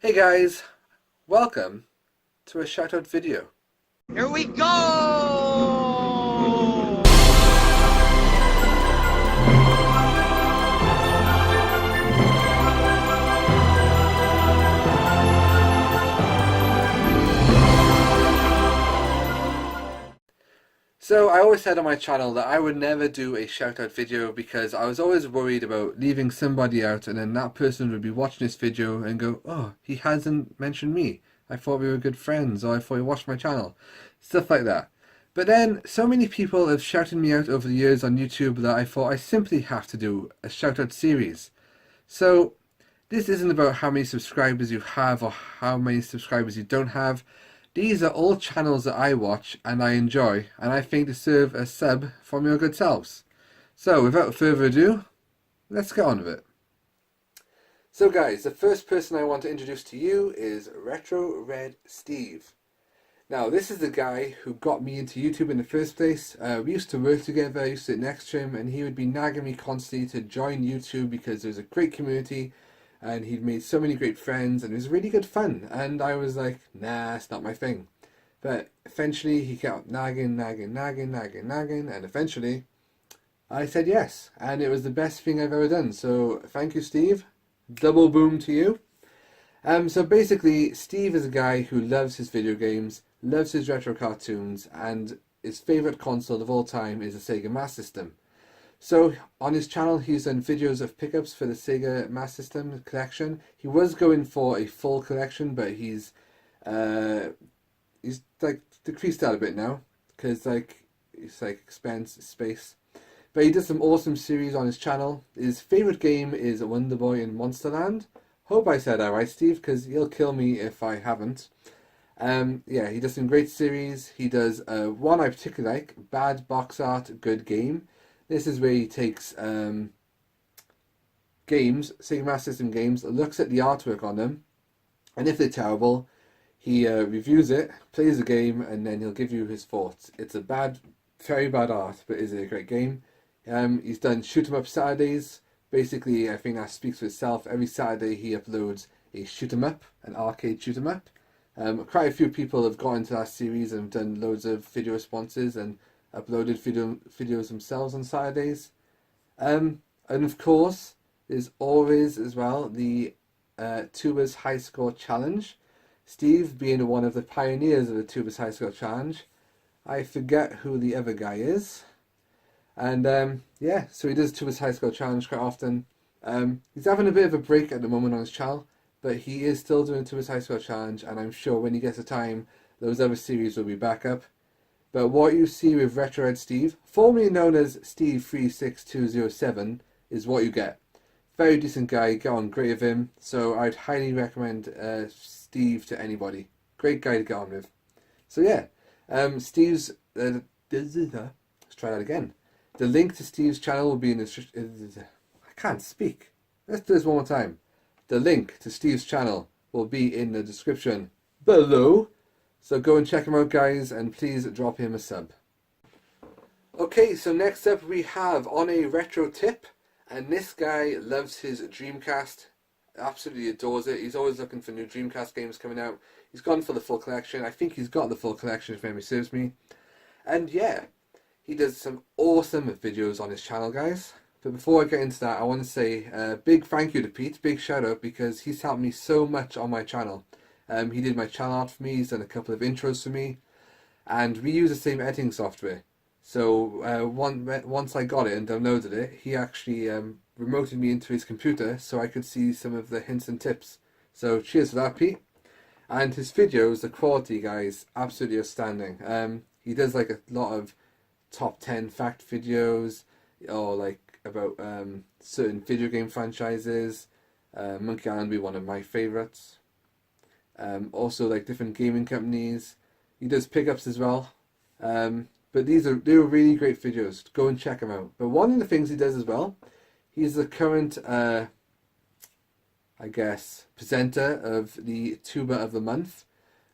Hey guys, welcome to a shoutout video. Here we go! So I always said on my channel that I would never do a shoutout video because I was always worried about leaving somebody out and then that person would be watching this video and go, oh, he hasn't mentioned me. I thought we were good friends, or I thought he watched my channel. Stuff like that. But then so many people have shouted me out over the years on YouTube that I thought I simply have to do a shoutout series. So this isn't about how many subscribers you have or how many subscribers you don't have. These are all channels that I watch and I enjoy and I think deserve a sub from your good selves. So without further ado, let's get on with it. So guys, the first person I want to introduce to you is Retro Red Steve. Now this is the guy who got me into YouTube in the first place. We used to work together, I used to sit next to him and he would be nagging me constantly to join YouTube because there's a great community and he'd made so many great friends and it was really good fun, and I was like, nah, it's not my thing. But eventually he kept nagging and eventually I said yes, and it was the best thing I've ever done. So thank you, Steve. Double boom to you. So basically Steve is a guy who loves his video games, loves his retro cartoons, and his favourite console of all time is the Sega Master System. So on his channel he's done videos of pickups for the Sega Master System collection. He was going for a full collection, but he's like decreased that a bit now because it's like expense space. But he does some awesome series on his channel. His favourite game is Wonder Boy in Monsterland. Hope I said that right, Steve, because he'll kill me if I haven't. Yeah, he does some great series. He does one I particularly like, Bad Box Art, Good Game. This is where he takes games, Sega Master System games, looks at the artwork on them, and if they're terrible, he reviews it, plays the game, and then he'll give you his thoughts. It's a bad, very bad art, but is it a great game? He's done Shoot 'em Up Saturdays. Basically, I think that speaks for itself. Every Saturday he uploads a shoot 'em up, an arcade shoot 'em up. Quite a few people have got into that series and done loads of video responses and uploaded videos themselves on Saturdays. And of course, there's always as well the Tubers High Score Challenge. Steve being one of the pioneers of the Tubers High Score Challenge. I forget who the other guy is. And yeah, so he does Tubers High Score Challenge quite often. He's having a bit of a break at the moment on his channel, but he is still doing Tubers High Score Challenge, and I'm sure when he gets the time, those other series will be back up. But what you see with Retro Red Steve, formerly known as Steve36207, is what you get. Very decent guy, get on great with him, so I'd highly recommend Steve to anybody. Great guy to get on with. So yeah, Steve's... let's try that again. The link to Steve's channel will be in the... I can't speak. Let's do this one more time. The link to Steve's channel will be in the description below. So go and check him out, guys, and please drop him a sub. Okay, so next up we have On a Retro Tip, and this guy loves his Dreamcast, absolutely adores it. He's always looking for new Dreamcast games coming out. He's gone for the full collection. I think he's got the full collection if memory serves me. And yeah, he does some awesome videos on his channel, guys. But before I get into that, I want to say a big thank you to Pete, big shout out, because he's helped me so much on my channel. He did my channel art for me, he's done a couple of intros for me, and we use the same editing software. So once I got it and downloaded it, he actually remoted me into his computer so I could see some of the hints and tips. So cheers for that, Pete. And his videos, the quality, guys, absolutely outstanding. He does like a lot of top 10 fact videos, or like about certain video game franchises. Monkey Island would be one of my favourites. Also like different gaming companies. He does pickups as well. But they were really great videos. Go and check them out. But one of the things he does as well, he's the current I guess presenter of the Tuber of the Month.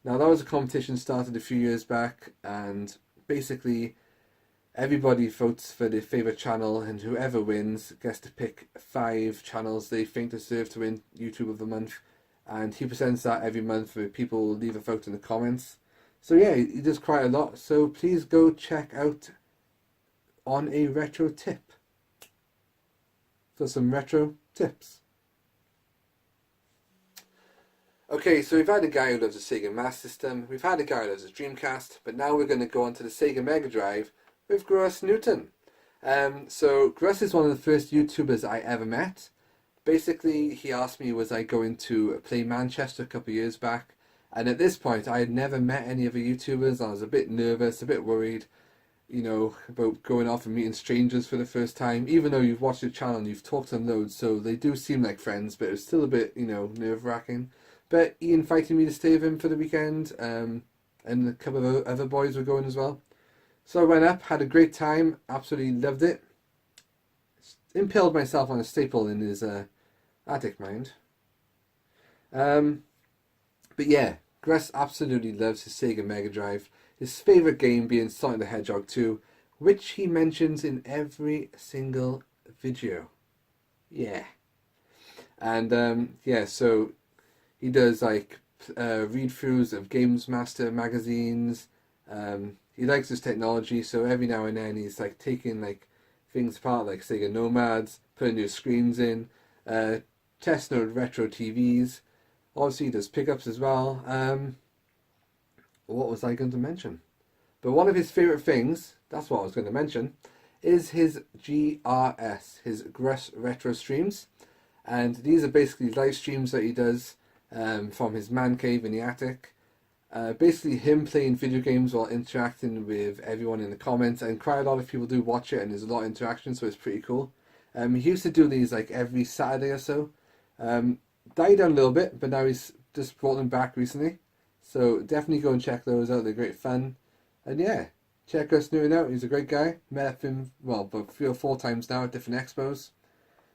Now that was a competition started a few years back, and basically everybody votes for their favourite channel, and whoever wins gets to pick 5 channels they think deserve to win YouTube of the Month. and he presents that every month where people leave a vote in the comments. So yeah, he does quite a lot. So please go check out On a Retro Tip for some retro tips. Okay, so we've had a guy who loves a Sega Master System, we've had a guy who loves a Dreamcast, but now we're going to go on to the Sega Mega Drive with Gruss Newton. So Gruss is one of the first YouTubers I ever met. Basically, he asked me was I going to play Manchester a couple of years back, and at this point I had never met any other YouTubers. I was a bit nervous, a bit worried, you know, about going off and meeting strangers for the first time, even though you've watched the channel and you've talked to them loads, so they do seem like friends, but it was still a bit, you know, nerve-wracking. But he invited me to stay with him for the weekend, and a couple of other boys were going as well. So I went up, had a great time, absolutely loved it. Impaled myself on a staple in his attic, mind. But yeah, Gruss absolutely loves his Sega Mega Drive. His favourite game being Sonic the Hedgehog 2, which he mentions in every single video. Yeah. And yeah, so he does like read-throughs of Games Master magazines. He likes his technology, so every now and then he's like taking like things apart, like Sega Nomads, putting new screens in, testing out retro TVs. Obviously he does pickups as well. What was I going to mention? But one of his favourite things, that's what I was going to mention, is his GRS, his Gruss Retro Streams. And these are basically live streams that he does from his man cave in the attic. Basically him playing video games while interacting with everyone in the comments, and quite a lot of people do watch it and there's a lot of interaction, so it's pretty cool. He used to do these like every Saturday or so. Died down a little bit, but now he's just brought them back recently. So definitely go and check those out, they're great fun. And yeah, check Gruss Newton out, he's a great guy. Met him, well, about 3 or 4 times now at different expos.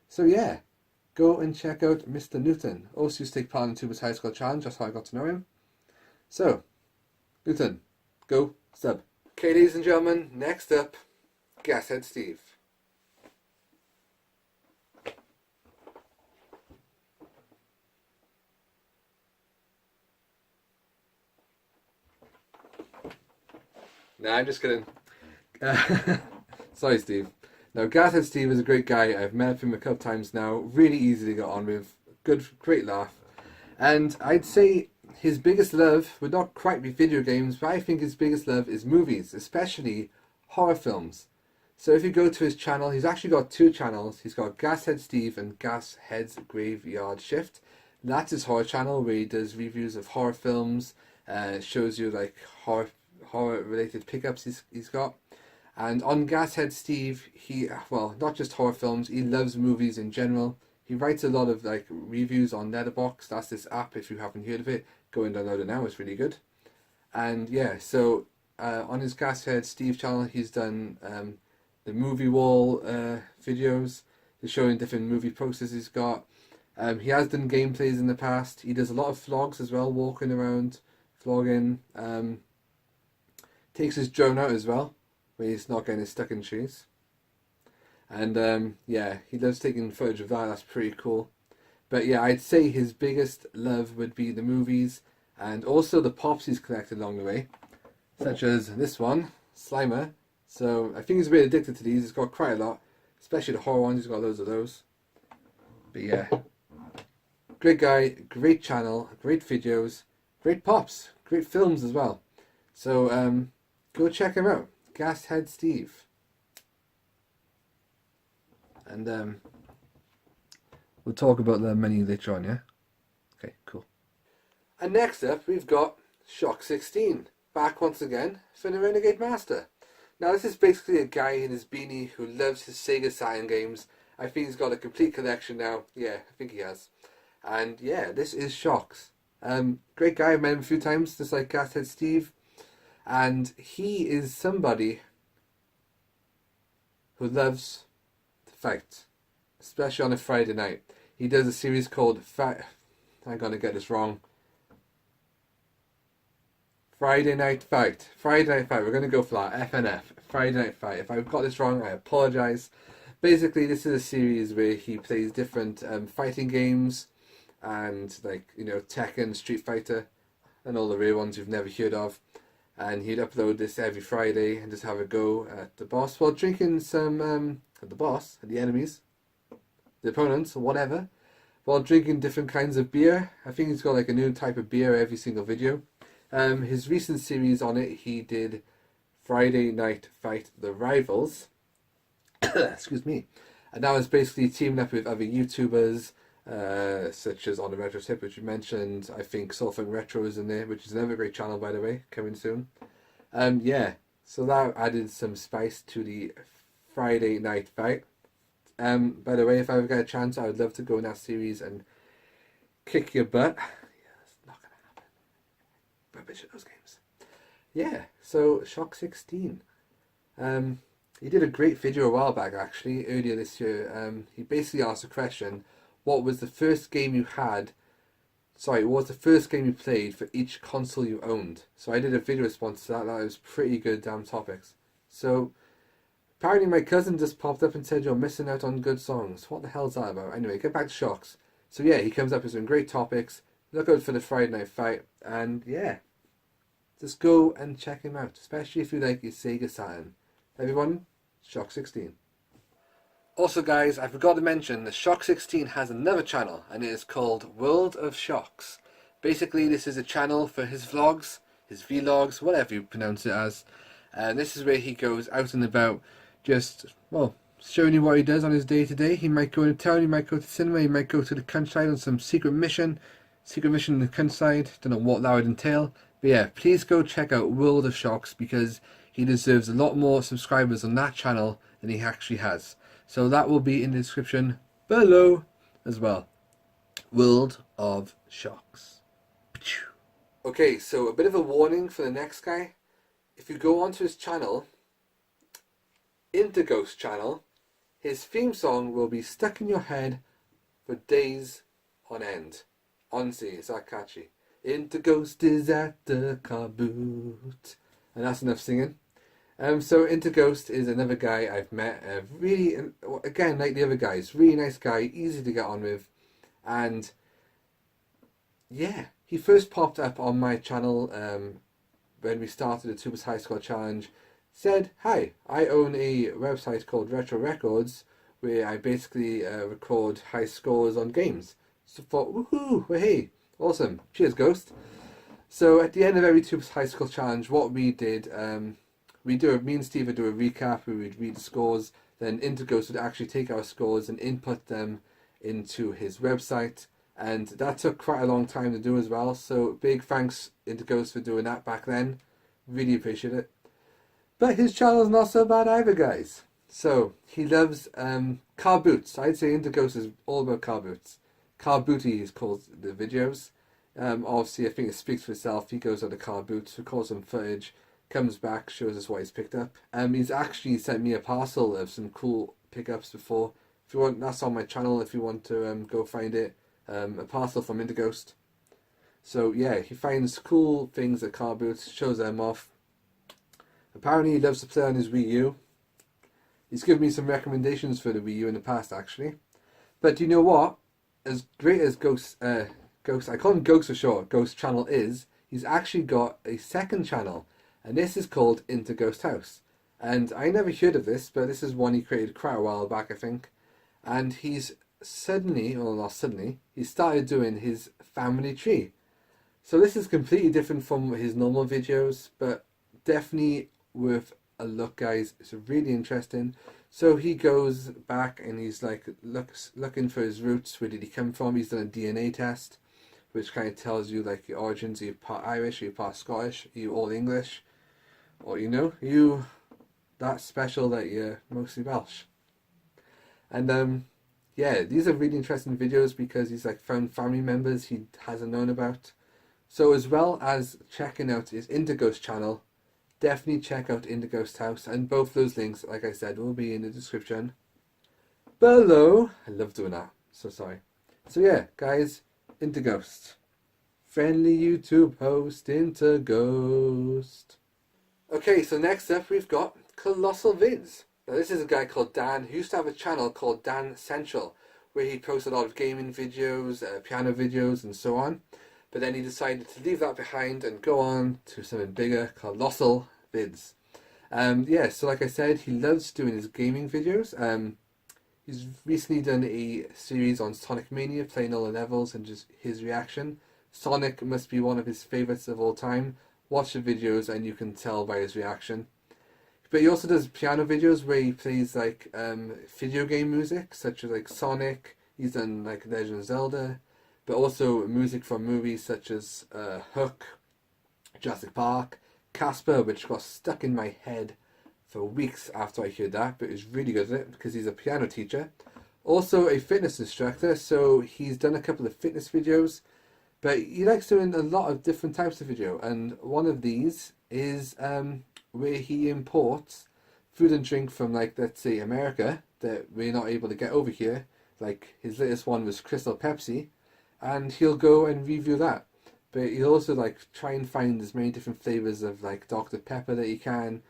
So yeah, go and check out Mr. Newton. Also used to take part in Tuber's High School Challenge, that's how I got to know him. So, Newton, go sub. Okay, ladies and gentlemen, next up, Gashead Steve. Nah, I'm just kidding. Sorry, Steve. Now, Gashead Steve is a great guy. I've met him a couple times now. Really easy to get on with. Great laugh. And I'd say his biggest love would not quite be video games, but I think his biggest love is movies, especially horror films. So if you go to his channel, he's actually got 2 channels. He's got Gashead Steve and Gashead's Graveyard Shift. That's his horror channel where he does reviews of horror films, shows you like horror related pickups he's got. And on Gashead Steve, he, well, not just horror films, he loves movies in general. He writes a lot of like reviews on Letterboxd. That's this app, if you haven't heard of it, go and download it now, it's really good. And yeah, so on his Gashead Steve channel, he's done the movie wall videos. He's showing different movie posters he's got. He has done gameplays in the past. He does a lot of vlogs as well, walking around, vlogging. Takes his drone out as well, where he's not getting stuck in trees. And yeah, he loves taking footage of that, that's pretty cool. But yeah, I'd say his biggest love would be the movies, and also the pops he's collected along the way, such as this one, Slimer. So I think he's a bit addicted to these, he's got quite a lot, especially the horror ones, he's got loads of those. But yeah, great guy, great channel, great videos, great pops, great films as well. So go check him out, Gashead Steve. And we'll talk about the menu later on, yeah? Okay, cool. And next up, we've got Shock 16, back once again for the Renegade Master. Now, this is basically a guy in his beanie who loves his Sega Saturn games. I think he's got a complete collection now. Yeah, I think he has. And yeah, this is Shocks. Great guy, I've met him a few times, just like Gashead Steve. And he is somebody who loves fight, especially on a Friday night. He does a series called I'm gonna get this wrong. Friday Night Fight. Friday Night Fight. We're gonna go for that. FNF. Friday Night Fight. If I've got this wrong, I apologise. Basically, this is a series where he plays different fighting games. and like, you know, Tekken, Street Fighter, and all the rare ones you've never heard of. And he'd upload this every Friday and just have a go at the boss while drinking some, at the boss, at the enemies, the opponents, or whatever, while drinking different kinds of beer. I think he's got like a new type of beer every single video. His recent series on it, he did Friday Night Fight the Rivals. Excuse me. And that was basically teaming up with other YouTubers, such as On the Retro Tip, which you mentioned. I think Soulfunk Retro is in there, which is another great channel, by the way, coming soon. Yeah, so that added some spice to the Friday Night Fight. By the way, if I ever get a chance, I would love to go in that series and kick your butt. Yeah, that's not going to happen. Rubbish at those games. Yeah, so Shock 16. He did a great video a while back, actually, earlier this year. He basically asked a question: what was the first game you had? Sorry, what was the first game you played for each console you owned? So I did a video response to that. That was pretty good damn topics. So apparently my cousin just popped up and said you're missing out on good songs. What the hell's that about? Anyway, get back to Shocks. So yeah, he comes up with some great topics. Look out for the Friday Night Fight. And yeah, just go and check him out. Especially if you like your Sega Saturn. Everyone, Shock 16. Also guys, I forgot to mention that Shock 16 has another channel, and it is called World of Shocks. Basically, this is a channel for his vlogs, his vlogs, whatever you pronounce it as. And this is where he goes out and about, just, well, showing you what he does on his day to day. He might go into town, he might go to cinema, he might go to the countryside on some secret mission in the countryside. Don't know what that would entail. But yeah, please go check out World of Shocks, because he deserves a lot more subscribers on that channel than he actually has. So that will be in the description below as well. World of Shocks. Okay, so a bit of a warning for the next guy. If you go onto his channel, Interghost channel, his theme song will be stuck in your head for days on end. Honestly, it's that catchy. Interghost is at the car boot. And that's enough singing. So Interghost is another guy I've met. Really, again, like the other guys, really nice guy, easy to get on with. And yeah, he first popped up on my channel when we started the Tubers High Score Challenge. Said, hi, I own a website called Retro Records, where I basically record high scores on games. So I thought, woohoo, well, hey, awesome, cheers Ghost. So at the end of every Tubers High Score Challenge, what we did, me and Steve would do a recap, we would read the scores, then Interghost would actually take our scores and input them into his website, and that took quite a long time to do as well, so big thanks Interghost for doing that back then, really appreciate it. But his channel's not so bad either, guys. So, he loves car boots. I'd say Interghost is all about car boots. Car booty is called the videos. Obviously, I think it speaks for itself. He goes on the car boots, records some footage, comes back, shows us what he's picked up. He's actually sent me a parcel of some cool pickups before. If you want, that's on my channel if you want to go find it. A parcel from Interghost. So yeah, he finds cool things at car boots, shows them off. Apparently he loves to play on his Wii U. He's given me some recommendations for the Wii U in the past, actually. But you know what? As great as Ghost, I call him Ghost for short, Ghost channel is, he's actually got a second channel. And this is called Interghost House. And I never heard of this, but this is one he created quite a while back, I think. And he's suddenly, well not suddenly, he started doing his family tree. So this is completely different from his normal videos, but definitely worth a look, guys. It's really interesting. So he goes back and he's like looking for his roots. Where did he come from? He's done a DNA test, which kind of tells you like your origins. Are you part Irish? Are you part Scottish? Are you all English? Or you that special that you're mostly Welsh. And yeah, these are really interesting videos because he's like found family members he hasn't known about. So as well as checking out his Interghost channel, definitely check out Interghost House, and both those links, like I said, will be in the description below. I love doing that, so sorry. So yeah, guys, Interghost. Friendly YouTube host, Interghost. Okay, so next up we've got Colossal Vids. Now this is a guy called Dan who used to have a channel called Dan Central, where he posts a lot of gaming videos, piano videos, and so on. But then he decided to leave that behind and go on to something bigger, colossal vids. Yeah, so like I said, he loves doing his gaming videos. He's recently done a series on Sonic Mania, playing all the levels and just his reaction. Sonic must be one of his favourites of all time. Watch the videos and you can tell by his reaction. But he also does piano videos where he plays like video game music, such as like Sonic. He's done like Legend of Zelda, but also music from movies such as Hook, Jurassic Park, Casper, which got stuck in my head for weeks after I heard that, but he's really good at it because he's a piano teacher. Also a fitness instructor, so he's done a couple of fitness videos, but he likes doing a lot of different types of video, and one of these is where he imports food and drink from, like, let's say America, that we're not able to get over here. Like his latest one was Crystal Pepsi, and he'll go and review that. But he'll also like try and find as many different flavors of like Dr. Pepper that he can,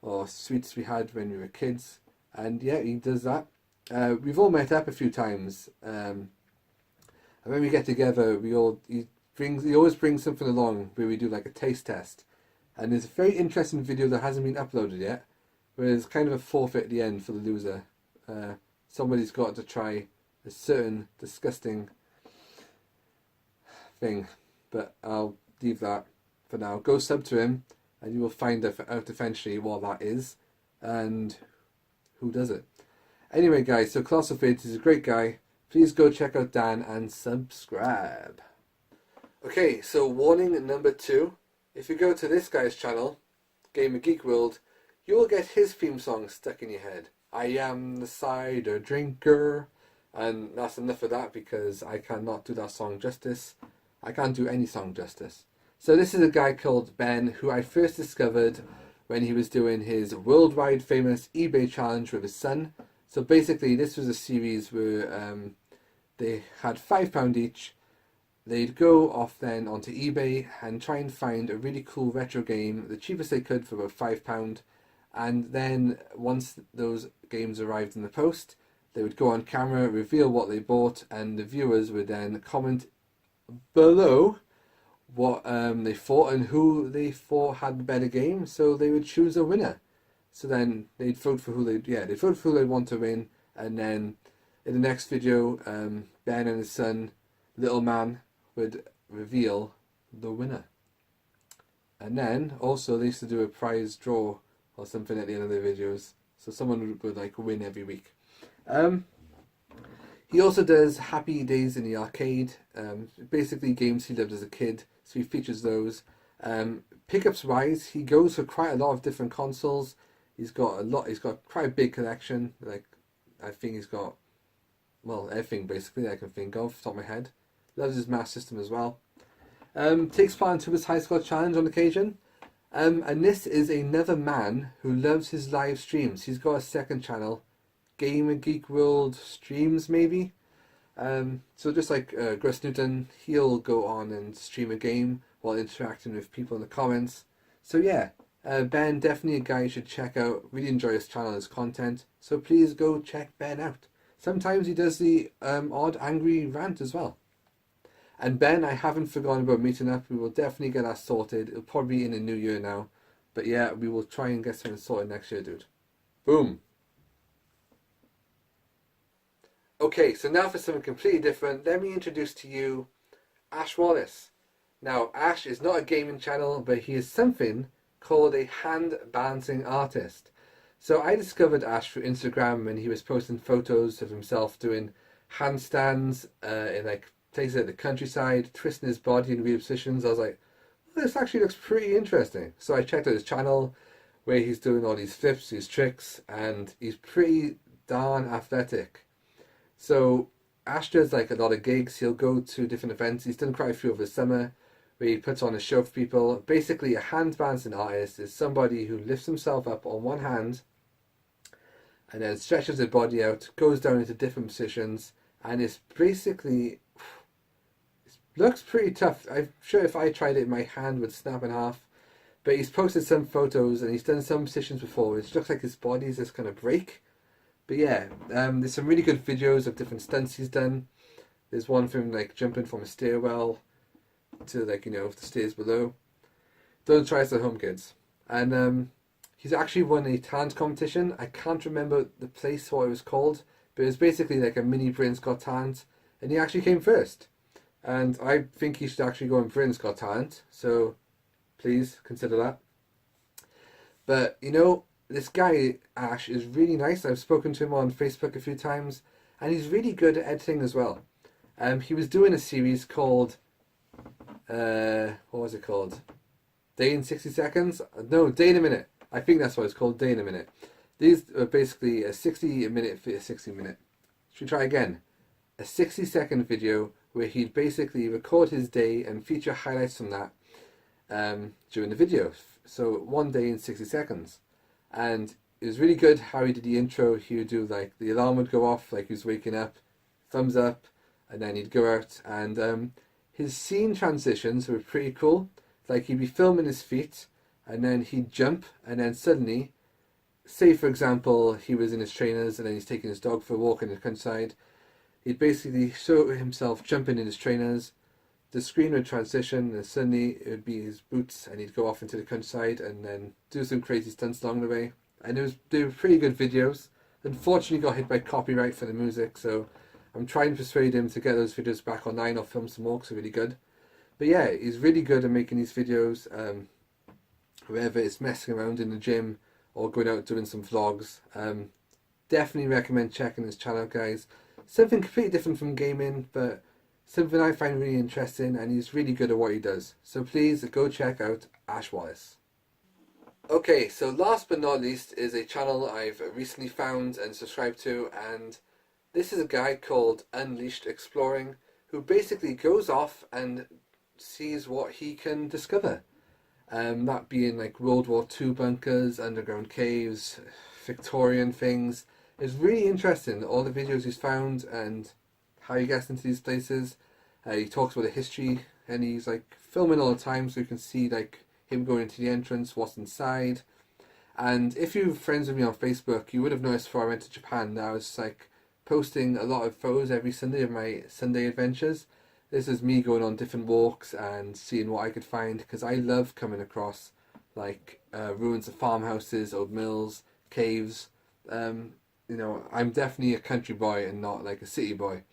or sweets we had when we were kids. And yeah, he does that. We've all met up a few times, and when we get together, he always brings something along where we do like a taste test. And there's a very interesting video that hasn't been uploaded yet, where there's kind of a forfeit at the end for the loser. Somebody's got to try a certain disgusting thing, but I'll leave that for now. Go sub to him and you will find out eventually what that is and who does it. Anyway guys, so Colossal Vids is a great guy. Please go check out Dan and subscribe. Okay, so warning number 2. If you go to this guy's channel, Gamer Geek World, you will get his theme song stuck in your head. I am the cider drinker. And that's enough of that because I cannot do that song justice. I can't do any song justice. So this is a guy called Ben who I first discovered when he was doing his worldwide famous eBay challenge with his son. So basically this was a series where they had £5 each. They'd go off then onto eBay and try and find a really cool retro game, the cheapest they could for about £5. And then once those games arrived in the post, they would go on camera, reveal what they bought, and the viewers would then comment below what they thought and who they thought had the better game. So they would choose a winner. So then they'd vote for who they'd want to win, and then in the next video, Ben and his son, Little Man, would reveal the winner. And then also they used to do a prize draw or something at the end of their videos, so someone would like win every week. He also does Happy Days in the Arcade, basically games he loved as a kid, so he features those. Pickups wise, he goes for quite a lot of different consoles. He's got quite a big collection. Like, I think he's got, well, everything basically I can think of off the top of my head. Loves his Master System as well. Takes part in Tuba's High Score Challenge on occasion. And this is another man who loves his live streams. He's got a second channel, Gamer Geek World Streams maybe. So just like Gus Newton, he'll go on and stream a game while interacting with people in the comments. So yeah, Ben, definitely a guy you should check out. Really enjoy his channel and his content. So please go check Ben out. Sometimes he does the odd angry rant as well. And Ben, I haven't forgotten about meeting up. We will definitely get that sorted. It'll probably be in the new year now. But yeah, we will try and get something sorted next year, dude. Boom. Okay, so now for something completely different. Let me introduce to you Ash Wallace. Now, Ash is not a gaming channel, but he is something called a hand balancing artist. So I discovered Ash through Instagram when he was posting photos of himself doing handstands in like places at the countryside, twisting his body in weird positions. I was like, well, this actually looks pretty interesting. So I checked out his channel where he's doing all these flips, these tricks, and he's pretty darn athletic. So Ash does like a lot of gigs. He'll go to different events. He's done quite a few over the summer where he puts on a show for people. Basically, a hand balancing artist is somebody who lifts himself up on one hand and then stretches their body out, goes down into different positions, and it's basically, it looks pretty tough. I'm sure if I tried it, my hand would snap in half. But he's posted some photos and he's done some positions before which looks like his body is just going to break. But yeah, there's some really good videos of different stunts he's done. There's one from like jumping from a stairwell to like the stairs below. Don't try this at home, kids. And he's actually won a talent competition. I can't remember the place what it was called, but it was basically like a mini Britain's Got Talent, and he actually came first. And I think he should actually go on Britain's Got Talent. So please consider that. But this guy Ash is really nice. I've spoken to him on Facebook a few times, and he's really good at editing as well. He was doing a series called what was it called? Day in 60 seconds? No, Day in a Minute. I think that's what it's called, Day in a Minute. These are basically a 60-minute. Should we try again? A 60-second video where he'd basically record his day and feature highlights from that during the video. So 1 day in 60 seconds. And it was really good how he did the intro. He would do like the alarm would go off, like he was waking up, thumbs up, and then he'd go out. And his scene transitions were pretty cool. Like he'd be filming his feet, and then he'd jump, and then suddenly, say for example, he was in his trainers, and then he's taking his dog for a walk in the countryside. He'd basically show himself jumping in his trainers. The screen would transition, and suddenly it would be his boots, and he'd go off into the countryside, and then do some crazy stunts along the way. And they were pretty good videos. Unfortunately, got hit by copyright for the music, so I'm trying to persuade him to get those videos back online or film some more because they're really good. But yeah, he's really good at making these videos, whether it's messing around in the gym or going out doing some vlogs. Definitely recommend checking his channel, guys. Something completely different from gaming, but something I find really interesting, and he's really good at what he does. So please go check out Ash Wallace. Okay, so last but not least is a channel I've recently found and subscribed to, and this is a guy called Unleashed Exploring, who basically goes off and sees what he can discover. That being like World War II bunkers, underground caves, Victorian things. It's really interesting, all the videos he's found and how he gets into these places. He talks about the history, and he's like filming all the time so you can see like him going into the entrance, what's inside. And if you're friends with me on Facebook, you would have noticed before I went to Japan that I was like posting a lot of photos every Sunday of my Sunday adventures. This is me going on different walks and seeing what I could find, because I love coming across like ruins of farmhouses, old mills, caves. I'm definitely a country boy and not like a city boy.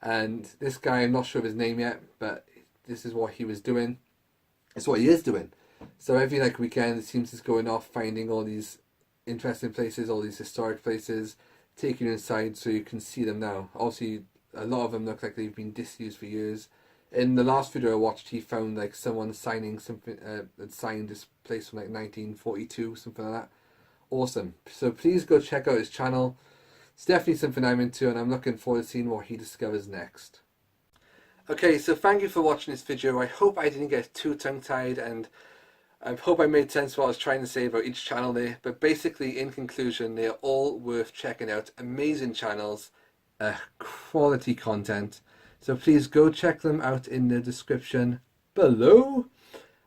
And this guy, I'm not sure of his name yet, but this is what he was doing. It's what he is doing. So every like weekend, it seems he's going off finding all these interesting places, all these historic places, taking you inside so you can see them now. Obviously, a lot of them look like they've been disused for years. In the last video I watched, he found like someone signing something, had signed this place from like 1942, something like that. Awesome. So please go check out his channel. It's definitely something I'm into, and I'm looking forward to seeing what he discovers next. Okay, so thank you for watching this video. I hope I didn't get too tongue-tied, and I hope I made sense of what I was trying to say about each channel there. But basically, in conclusion, they are all worth checking out. Amazing channels, quality content. So please go check them out in the description below.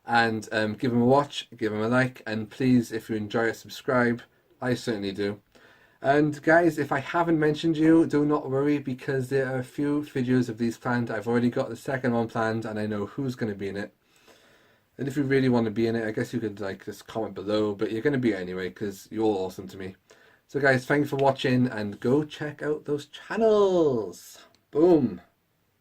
And give them a watch, give them a like, and please, if you enjoy it, subscribe. I certainly do. And guys, if I haven't mentioned you, do not worry, because there are a few videos of these planned. I've already got the second one planned, and I know who's going to be in it. And if you really want to be in it, I guess you could like just comment below, but you're going to be it anyway, because you're all awesome to me. So guys, thanks for watching, and go check out those channels. Boom.